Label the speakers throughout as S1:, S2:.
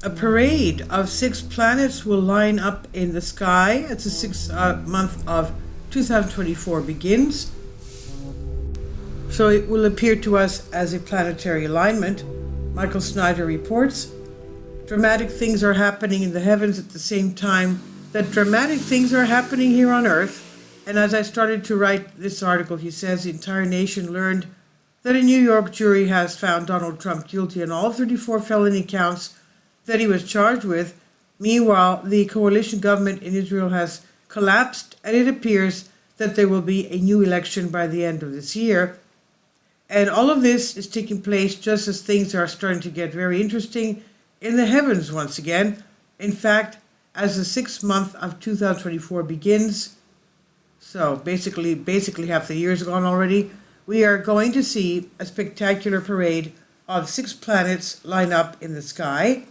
S1: A parade of 6 planets will line up in the sky as the sixth month of 2024 begins. So it will appear to us as a planetary alignment. Michael Snyder reports, dramatic things are happening in the heavens at the same time that dramatic things are happening here on Earth. And as I started to write this article, he says the entire nation learned that a New York jury has found Donald Trump guilty on all 34 felony counts that he was charged with. Meanwhile, the coalition government in Israel has collapsed, and it appears that there will be a new election by the end of this year. And all of this is taking place just as things are starting to get very interesting in the heavens once again. In fact, as the sixth month of 2024 begins, so basically half the year is gone already, we are going to see a spectacular parade of 6 planets line up in the sky.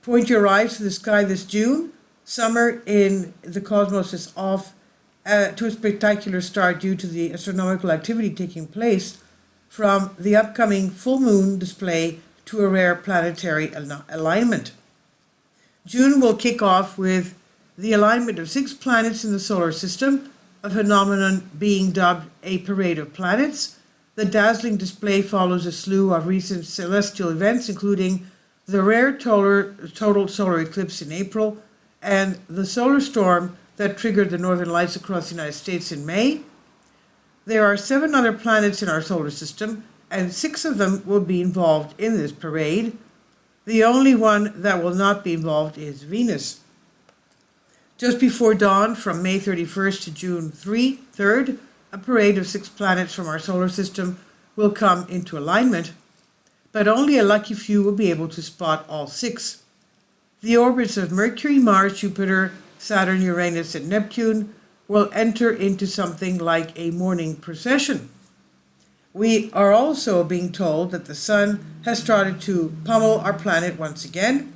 S1: Point your eyes to the sky this June. Summer in the cosmos is off to a spectacular start due to the astronomical activity taking place from the upcoming full moon display to a rare planetary alignment. June will kick off with the alignment of 6 planets in the solar system, a phenomenon being dubbed a parade of planets. The dazzling display follows a slew of recent celestial events, including the rare total solar eclipse in April and the solar storm that triggered the northern lights across the United States in May. There are 7 other planets in our solar system, and 6 of them will be involved in this parade. The only one that will not be involved is Venus. Just before dawn, from May 31st to June 3rd, a parade of 6 planets from our solar system will come into alignment, but only a lucky few will be able to spot all 6. The orbits of Mercury, Mars, Jupiter, Saturn, Uranus, and Neptune will enter into something like a morning procession. We are also being told that the sun has started to pummel our planet once again.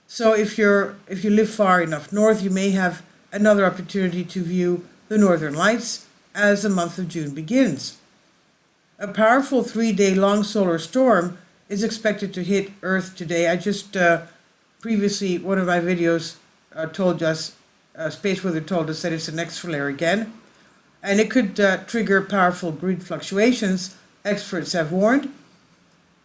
S1: So if you live far enough north, you may have another opportunity to view the northern lights as the month of June begins. A powerful 3-day long solar storm is expected to hit Earth today. I just previously, one of my videos told us, Space Weather told us that it's an X-flare again, and it could trigger powerful grid fluctuations, experts have warned.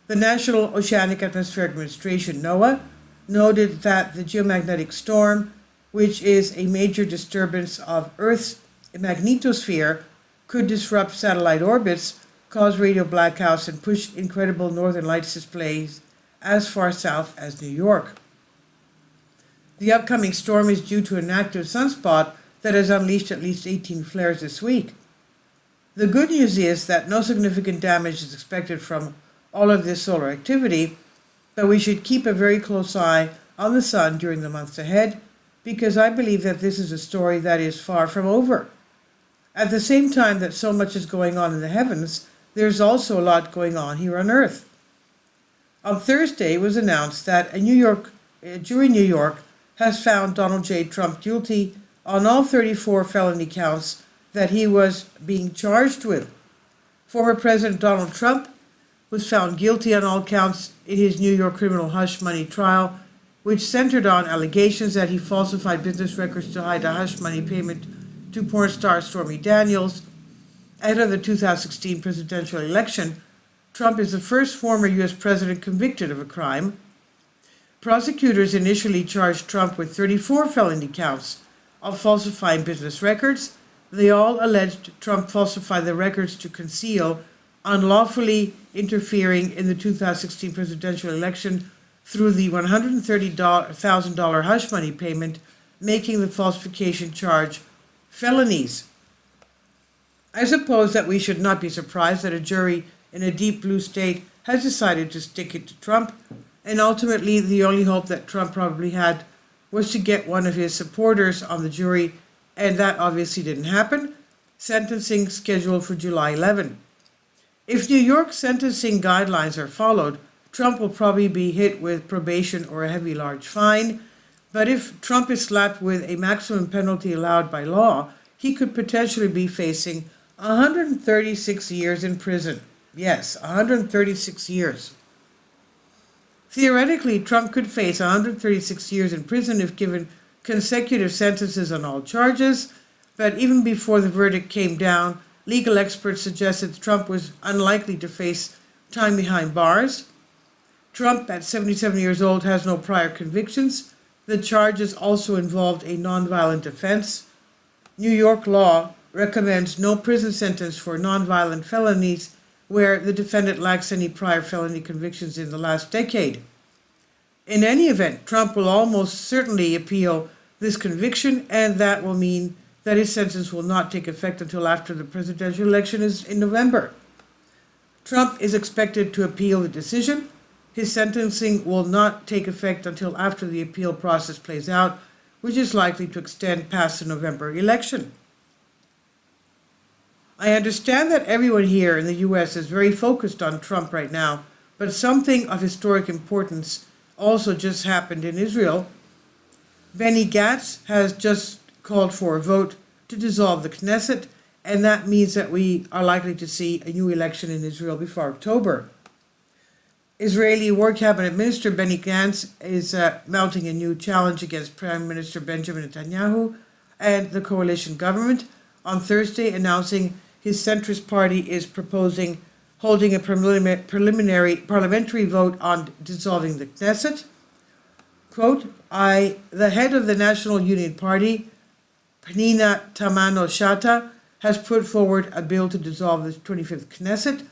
S1: The National Oceanic Atmospheric Administration, NOAA, noted that the geomagnetic storm, which is a major disturbance of Earth's magnetosphere, could disrupt satellite orbits, cause radio blackouts, and push incredible northern lights displays as far south as New York. The upcoming storm is due to an active sunspot that has unleashed at least 18 flares this week. The good news is that no significant damage is expected from all of this solar activity, but we should keep a very close eye on the sun during the months ahead, because I believe that this is a story that is far from over. At the same time that so much is going on in the heavens, there's also a lot going on here on Earth. On Thursday, it was announced that a jury in New York has found Donald J. Trump guilty on all 34 felony counts that he was being charged with. Former President Donald Trump was found guilty on all counts in his New York criminal hush money trial, which centered on allegations that he falsified business records to hide a hush money payment to porn star Stormy Daniels. Ahead of the 2016 presidential election, Trump is the first former U.S. president convicted of a crime. Prosecutors initially charged Trump with 34 felony counts of falsifying business records. They all alleged Trump falsified the records to conceal unlawfully interfering in the 2016 presidential election through the $130,000 hush money payment, making the falsification charge felonies. I suppose that we should not be surprised that a jury in a deep blue state has decided to stick it to Trump, and ultimately the only hope that Trump probably had was to get one of his supporters on the jury, and that obviously didn't happen. Sentencing scheduled for July 11. If New York sentencing guidelines are followed, Trump will probably be hit with probation or a heavy large fine, but if Trump is slapped with a maximum penalty allowed by law, he could potentially be facing 136 years in prison. Yes, 136 years. Theoretically, Trump could face 136 years in prison if given consecutive sentences on all charges, but even before the verdict came down, legal experts suggested Trump was unlikely to face time behind bars. Trump, at 77 years old, has no prior convictions. The charges also involved a nonviolent offense. New York law recommends no prison sentence for nonviolent felonies where the defendant lacks any prior felony convictions in the last decade. In any event, Trump will almost certainly appeal this conviction, and that will mean that his sentence will not take effect until after the presidential election is in November. Trump is expected to appeal the decision. His sentencing will not take effect until after the appeal process plays out, which is likely to extend past the November election. I understand that everyone here in the US is very focused on Trump right now, but something of historic importance also just happened in Israel. Benny Gantz has just called for a vote to dissolve the Knesset, and that means that we are likely to see a new election in Israel before October. Israeli War Cabinet Minister Benny Gantz is mounting a new challenge against Prime Minister Benjamin Netanyahu and the coalition government on Thursday, announcing his centrist party is proposing holding a preliminary parliamentary vote on dissolving the Knesset. Quote, the head of the National Union Party, Pnina Tamano-Shata, has put forward a bill to dissolve the 25th Knesset.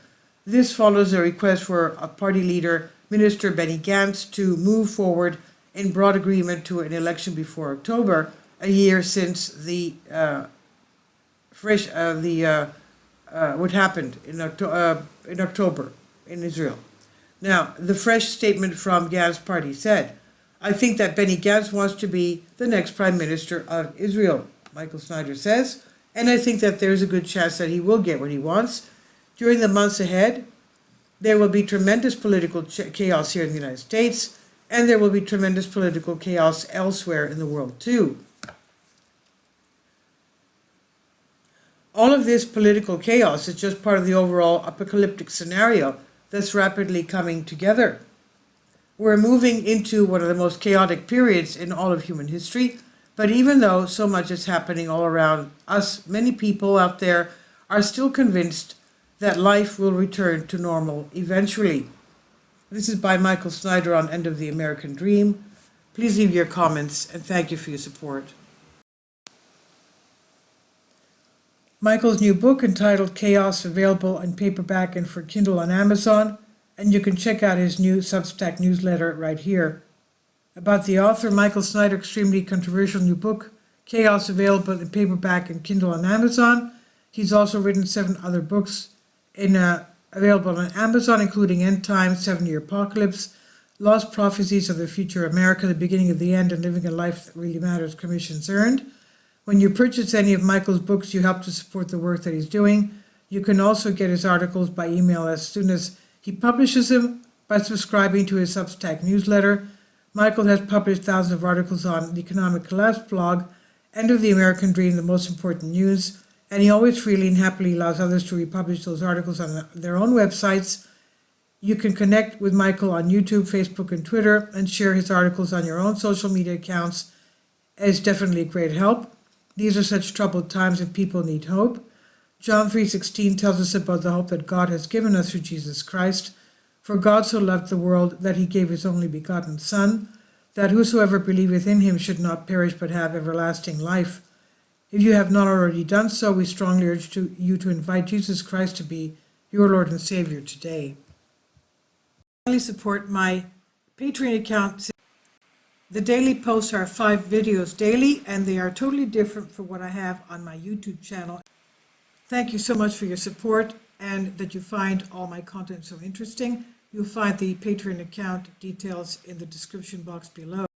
S1: This follows a request for a party leader, Minister Benny Gantz, to move forward in broad agreement to an election before October, a year since what happened in October in Israel. Now, the fresh statement from Gantz's party said, I think that Benny Gantz wants to be the next Prime Minister of Israel, Michael Snyder says, and I think that there's a good chance that he will get what he wants. During the months ahead, there will be tremendous political chaos here in the United States, and there will be tremendous political chaos elsewhere in the world too. All of this political chaos is just part of the overall apocalyptic scenario that's rapidly coming together. We're moving into one of the most chaotic periods in all of human history, but even though so much is happening all around us, many people out there are still convinced that life will return to normal eventually. This is by Michael Snyder on End of the American Dream. Please leave your comments, and thank you for your support. Michael's new book entitled Chaos, available in paperback and for Kindle on Amazon, and you can check out his new Substack newsletter right here. About the author, Michael Snyder, extremely controversial new book, Chaos, available in paperback and Kindle on Amazon. He's also written 7 other books available on Amazon, including End Times, 7-Year Apocalypse, Lost Prophecies of the Future America, The Beginning of the End, and Living a Life That Really Matters, Commissions Earned. When you purchase any of Michael's books, you help to support the work that he's doing. You can also get his articles by email as soon as he publishes them by subscribing to his Substack newsletter. Michael has published thousands of articles on the Economic Collapse blog, End of the American Dream, The Most Important News, and he always freely and happily allows others to republish those articles on their own websites. You can connect with Michael on YouTube, Facebook, and Twitter, and share his articles on your own social media accounts. It's definitely a great help. These are such troubled times and people need hope. John 3:16 tells us about the hope that God has given us through Jesus Christ. For God so loved the world that he gave his only begotten Son, that whosoever believeth in him should not perish but have everlasting life. If you have not already done so, we strongly urge you to invite Jesus Christ to be your Lord and Savior today. Finally, support my Patreon account. The daily posts are 5 videos daily, and they are totally different from what I have on my YouTube channel. Thank you so much for your support and that you find all my content so interesting. You'll find the Patreon account details in the description box below.